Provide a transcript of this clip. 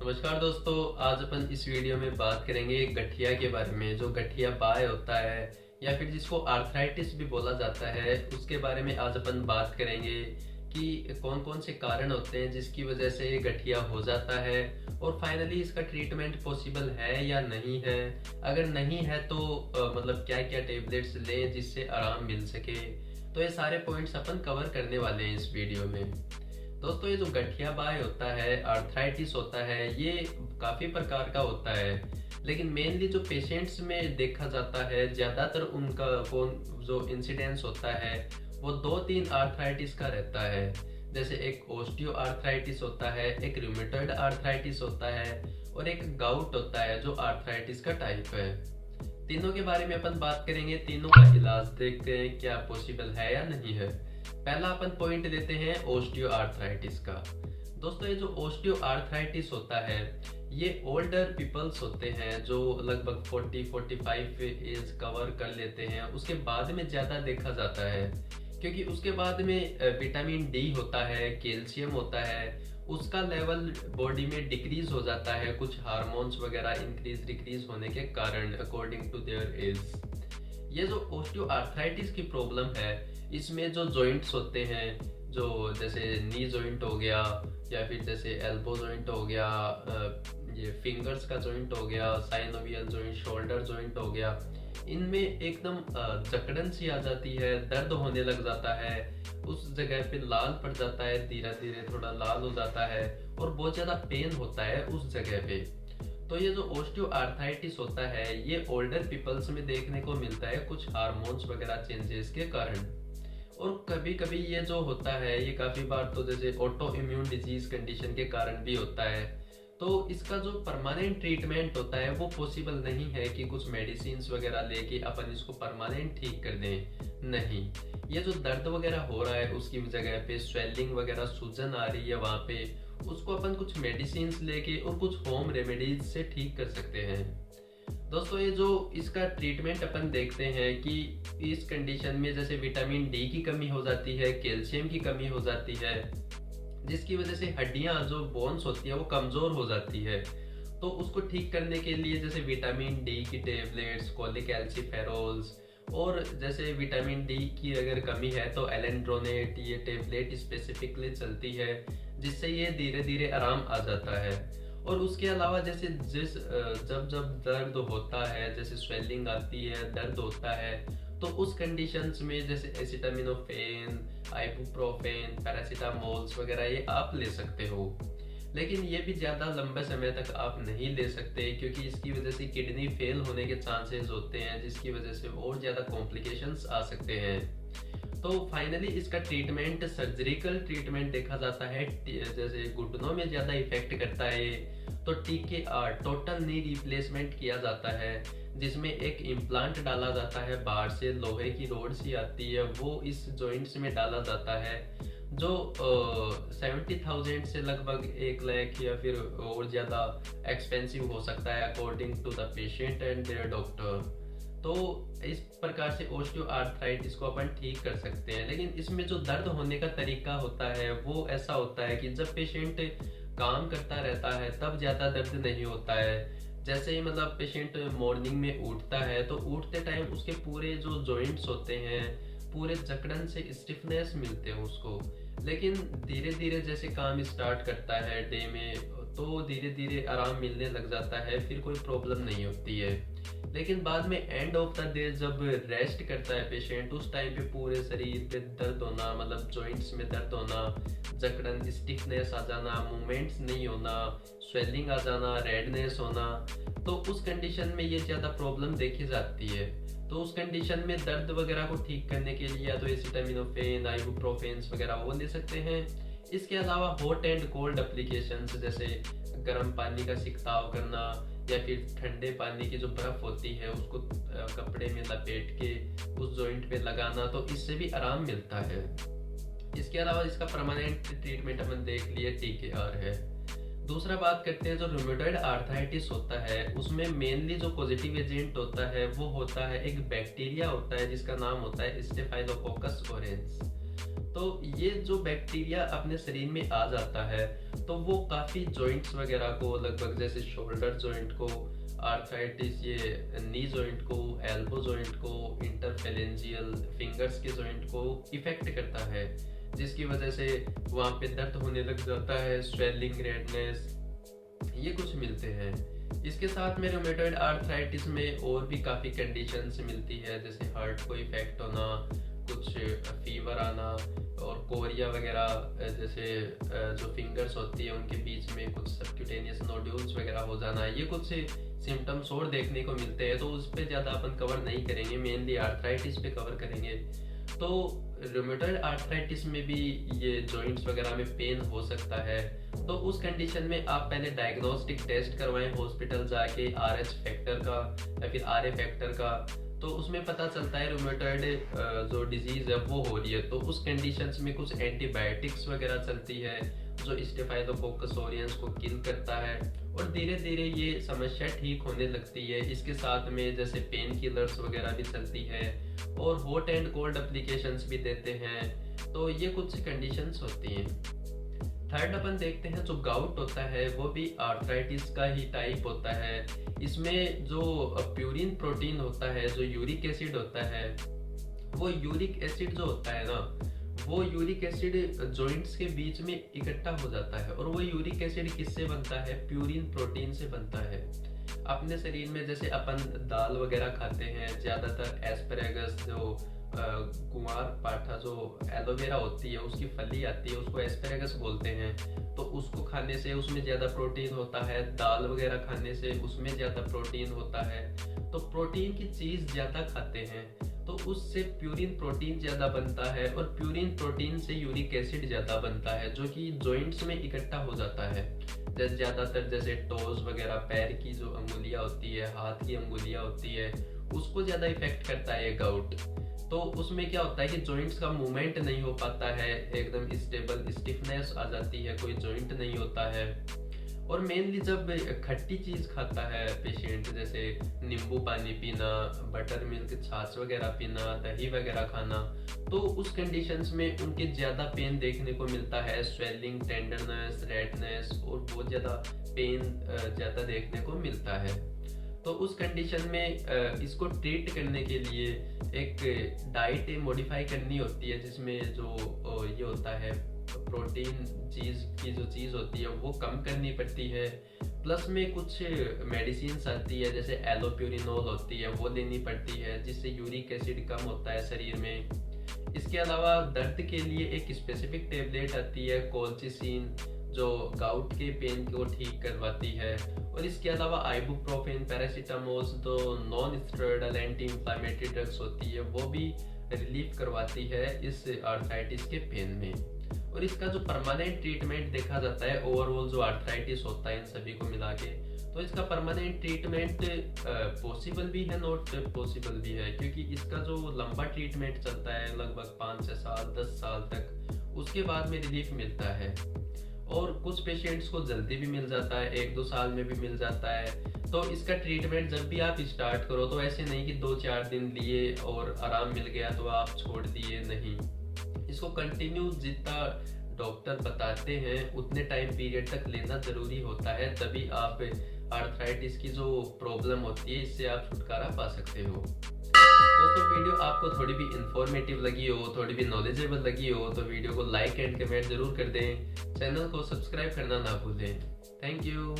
नमस्कार दोस्तों। आज अपन इस वीडियो में बात करेंगे गठिया के बारे में। जो गठिया बाय होता है या फिर जिसको आर्थराइटिस भी बोला जाता है, उसके बारे में आज अपन बात करेंगे कि कौन कौन से कारण होते हैं जिसकी वजह से ये गठिया हो जाता है और फाइनली इसका ट्रीटमेंट पॉसिबल है या नहीं है। अगर नहीं है तो मतलब क्या क्या टेबलेट्स लें जिससे आराम मिल सके। तो ये सारे पॉइंट्स अपन कवर करने वाले हैं इस वीडियो में। दोस्तों, ये जो गठिया बाय होता है, आर्थराइटिस होता है, ये काफी प्रकार का होता है, लेकिन मेनली जो पेशेंट्स में देखा जाता है ज्यादातर उनका कौन जो इंसिडेंस होता है वो दो तीन आर्थराइटिस का रहता है। जैसे एक ओस्टियो आर्थराइटिस होता है, एक रूमेटॉइड आर्थराइटिस होता है और एक गाउट होता है जो आर्थराइटिस का टाइप है। तीनों के बारे में अपन बात करेंगे, तीनों का इलाज देखते हैं क्या पॉसिबल है या नहीं है। पहला अपन पॉइंट लेते हैं ओस्टियो आर्थराइटिस का। दोस्तों, ये जो ओस्टियो आर्थराइटिस होता है ये ओल्डर पीपल्स होते हैं जो लगभग 40-45 एज कवर कर लेते हैं, उसके बाद में ज्यादा देखा जाता है क्योंकि उसके बाद में विटामिन डी होता है, कैल्शियम होता है, उसका लेवल बॉडी में डिक्रीज हो जाता है कुछ हार्मोन्स वगैरह इंक्रीज डिक्रीज होने के कारण अकॉर्डिंग टू देयर एज। ये जो ओस्टियो आर्थराइटिस की प्रॉब्लम है इसमें जो जॉइंट्स होते हैं, जो जैसे नी जॉइंट हो गया या फिर जैसे एल्बो जॉइंट हो गया, ये फिंगर्स का जॉइंट हो गया, साइनोवियल जॉइंट, शोल्डर जॉइंट हो गया, इनमें एकदम जकड़न सी आ जाती है, दर्द होने लग जाता है, उस जगह पे लाल पड़ जाता है, धीरे धीरे थोड़ा लाल हो जाता है और बहुत ज्यादा पेन होता है उस जगह पे। तो ये जो ओस्टियो आर्थराइटिस होता है ये ओल्डर पीपल्स में देखने को मिलता है कुछ हार्मोन्स वगैरह चेंजेस के कारण। और कभी कभी ये जो होता है ये काफी बार तो जैसे ऑटो इम्यून डिजीज कंडीशन के कारण भी होता है। तो इसका जो परमानेंट ट्रीटमेंट होता है वो पॉसिबल नहीं है कि कुछ मेडिसिन वगैरह लेके अपन इसको परमानेंट ठीक कर दें। नहीं, ये जो दर्द वगैरह हो रहा है उसकी जगह पे स्वेलिंग वगैरह सूजन आ रही है वहां पे, उसको अपन कुछ मेडिसिन लेके और कुछ होम रेमेडीज से ठीक कर सकते हैं। दोस्तों, ये जो इसका ट्रीटमेंट अपन देखते हैं कि इस कंडीशन में जैसे विटामिन डी की कमी हो जाती है, कैल्शियम की कमी हो जाती है, जिसकी वजह से हड्डियां जो बोन्स होती है वो कमजोर हो जाती है। तो उसको ठीक करने के लिए जैसे विटामिन डी की टेबलेट्स, कोलिकैल्सिफेरोल्स, और जैसे विटामिन डी की अगर कमी है तो एलेंड्रोनेट, ये टेबलेट स्पेसिफिकली चलती है जिससे ये धीरे धीरे आराम आ जाता है। और उसके अलावा जैसे जब जब दर्द होता है, जैसे स्वेलिंग आती है, दर्द होता है, तो उस कंडीशंस में जैसे एसिटामिनोफेन, आइबुप्रोफेन, पैरासीटामोल्स वगैरह ये आप ले सकते हो। लेकिन ये भी ज़्यादा लंबे समय तक आप नहीं ले सकते क्योंकि इसकी वजह से किडनी फेल होने के चांसेस होते हैं, जिसकी वजह से और ज़्यादा कॉम्प्लिकेशंस आ सकते हैं। तो फाइनली इसका ट्रीटमेंट सर्जिकल ट्रीटमेंट देखा जाता है। जैसे घुटनों में ज़्यादा इफेक्ट करता है तो TKR, टोटल नी रिप्लेसमेंट किया जाता है, जिसमें एक इम्प्लांट डाला जाता है, बाहर से लोहे की रोड सी आती है, वो इस जॉइंट्स में डाला जाता है जो 70,000 से लगभग 1 लाख या फिर और ज़्यादा एक्सपेंसिव हो सकता है according to the patient and their doctor. तो इस प्रकार से ओस्टियो आर्थराइटिस को अपन ठीक कर सकते हैं। लेकिन इसमें जो दर्द होने का तरीका होता है वो ऐसा होता है कि जब पेशेंट काम करता रहता है तब ज़्यादा दर्द नहीं होता है। जैसे ही मतलब पेशेंट मॉर्निंग में उठता है तो उठते टाइम उसके पूरे जो जॉइंट्स होते हैं पूरे जकड़न से स्टिफनेस मिलते हैं उसको। लेकिन धीरे धीरे जैसे काम स्टार्ट करता है डे में तो धीरे धीरे आराम मिलने लग जाता है, फिर कोई प्रॉब्लम नहीं होती है। लेकिन बाद में एंड ऑफ द डे जब रेस्ट करता है पेशेंट, उस टाइम पे पूरे शरीर पे दर्द होना, मतलब जॉइंट्स में दर्द होना, जकड़न, स्टिफनेस आ जाना, मूवमेंट्स नहीं होना, स्वेलिंग आ जाना, रेडनेस होना, तो उस कंडीशन में ये ज़्यादा प्रॉब्लम देखी जाती है। तो उस कंडीशन में दर्द वगैरह को ठीक करने के लिए या तो एसिटामिनोफेन, आइबुप्रोफेन वगैरह वो ले सकते हैं। इसके अलावा हॉट एंड कोल्ड एप्लीकेशंस जैसे गर्म पानी का सिकताव करना या फिर ठंडे पानी की जो बर्फ होती है उसको कपड़े में लपेट के उस जॉइंट पे लगाना, तो इससे भी आराम मिलता है। इसके अलावा इसका परमानेंट ट्रीटमेंट अपन देख लिए TKR है। दूसरा बात करते हैं जो रूमेटॉइड आर्थराइटिस होता है उसमें मेनली जो पॉजिटिव एजेंट होता है वो होता है एक बैक्टीरिया होता है जिसका नाम होता है स्टेफाइलोकोकस ओरेंस। तो ये जो बैक्टीरिया अपने शरीर में आ जाता है तो वो काफ़ी जॉइंट्स वगैरह को, लगभग जैसे शोल्डर जॉइंट को, आर्थराइटिस, ये नी जॉइंट को, एल्बो जॉइंट को, इंटरफेरेंजियल फिंगर्स के जॉइंट को इफेक्ट करता है, जिसकी वजह से वहाँ पे दर्द होने लग जाता है, स्वेलिंग, रेडनेस, ये कुछ मिलते हैं। इसके साथ में रूमेटॉइड आर्थराइटिस में और भी काफ़ी कंडीशंस मिलती है, जैसे हार्ट को इफेक्ट होना, कुछ फीवर आना, और कोरिया वगैरह, जैसे जो फिंगर्स होती है उनके बीच में कुछ सबक्यूटेनियस नोड्यूल्स वगैरह हो जाना, ये कुछ सिम्टम्स और देखने को मिलते हैं। तो उस पर ज़्यादा अपन कवर नहीं करेंगे, मेनली आर्थराइटिस पे कवर करेंगे। तो रूमेटॉइड आर्थराइटिस में भी ये जॉइंट्स वगैरह में पेन हो सकता है। तो उस कंडीशन में आप पहले डायग्नोस्टिक टेस्ट करवाएं हॉस्पिटल जाके, RH फैक्टर का या फिर RA फैक्टर का, तो उसमें पता चलता है रूमेटॉइड जो डिजीज है वो हो रही है। तो उस कंडीशंस में कुछ एंटीबायोटिक्स वगैरह चलती है जो स्टेफाइलोकोकस ऑरियंस को किल करता है, और धीरे धीरे ये समस्या ठीक होने लगती है। इसके साथ में जैसे पेन किलर्स वगैरह भी चलती है, और हॉट एंड कोल्ड एप्लीकेशंस भी देते हैं। तो ये कुछ कंडीशंस होती हैं। थर्ड अपन देखते हैं, जो गाउट होता है वो भी आर्थराइटिस का ही टाइप होता है। इसमें जो प्यूरिन प्रोटीन होता है, जो यूरिक एसिड होता है, वो यूरिक एसिड जो होता है ना, वो यूरिक एसिड जॉइंट्स के बीच में इकट्ठा हो जाता है। और वो यूरिक एसिड किससे बनता है? प्यूरिन प्रोटीन से बनता है। अपने शरीर में जैसे अपन दाल वगैरह खाते हैं, ज्यादातर एस्पैरागस, जो कुमार पाठा, जो एलोवेरा होती है उसकी फली आती है, उसको एस्पैरागस बोलते हैं। तो उसको खाने से उसमें ज्यादा प्रोटीन होता है, दाल वगैरह खाने से उसमें ज्यादा प्रोटीन होता है। तो प्रोटीन की चीज ज्यादा खाते हैं तो उससे प्यूरिन प्रोटीन ज्यादा बनता है, और प्यूरिन प्रोटीन से यूरिक एसिड ज्यादा बनता है, जो कि जॉइंट्स में इकट्ठा हो जाता है। जैसे ज्यादातर जैसे टोज वगैरह, पैर की जो अंगुलियां होती है, हाथ की अंगुलियां होती है, उसको ज्यादा इफेक्ट करता है ये गाउट। तो उसमें क्या होता है कि जॉइंट्स का मूवमेंट नहीं हो पाता है, एकदम स्टेबल स्टिफनेस आ जाती है, कोई जॉइंट नहीं होता है। और मेनली जब खट्टी चीज खाता है पेशेंट, जैसे नींबू पानी पीना, बटर मिल्क, छाछ वगैरह पीना, दही वगैरह खाना, तो उस कंडीशंस में उनके ज्यादा पेन देखने को मिलता है, स्वेलिंग, टेंडरनेस, रेडनेस, और बहुत ज्यादा पेन ज्यादा देखने को मिलता है। तो उस कंडीशन में इसको ट्रीट करने के लिए एक डाइट मॉडिफाई करनी होती है, जिसमें जो ये होता है प्रोटीन चीज की जो चीज होती है वो कम करनी पड़ती है। प्लस में कुछ मेडिसिन आती है, जैसे एलोप्यूरिनोल होती है, वो लेनी पड़ती है, जिससे यूरिक एसिड कम होता है शरीर में। इसके अलावा दर्द के लिए एक स्पेसिफिक टेबलेट आती है, कोल्चिसिन, जो गाउट के पेन को ठीक करवाती है। और इसके अलावा आइबुप्रोफेन, पैरासीटामोल, जो non steroidal anti inflammatory drugs होती है, वो भी रिलीफ करवाती है इस आर्थराइटिस के पेन में। और इसका जो परमानेंट ट्रीटमेंट देखा जाता है, ओवरऑल जो आर्थराइटिस होता है इन सभी को मिला के, तो इसका परमानेंट ट्रीटमेंट पॉसिबल भी है, नॉट पॉसिबल भी है, क्योंकि इसका जो लंबा ट्रीटमेंट चलता है लगभग 5-6 साल, 10 साल तक, उसके बाद में रिलीफ मिलता है। और कुछ पेशेंट्स को जल्दी भी मिल जाता है, 1-2 साल में भी मिल जाता है। तो इसका ट्रीटमेंट जब भी आप स्टार्ट करो तो ऐसे नहीं कि 2-4 दिन लिए और आराम मिल गया तो आप छोड़ दिए, नहीं। इसको कंटिन्यू जितना डॉक्टर बताते हैं उतने टाइम पीरियड तक लेना जरूरी होता है, तभी आप आर्थराइटिस की जो प्रॉब्लम होती है इससे आप छुटकारा पा सकते हो। दोस्तों, वीडियो आपको थोड़ी भी इंफॉर्मेटिव लगी हो, थोड़ी भी नॉलेजेबल लगी हो, तो वीडियो को लाइक एंड कमेंट जरूर कर दें। चैनल को सब्सक्राइब करना ना भूलें। Thank you.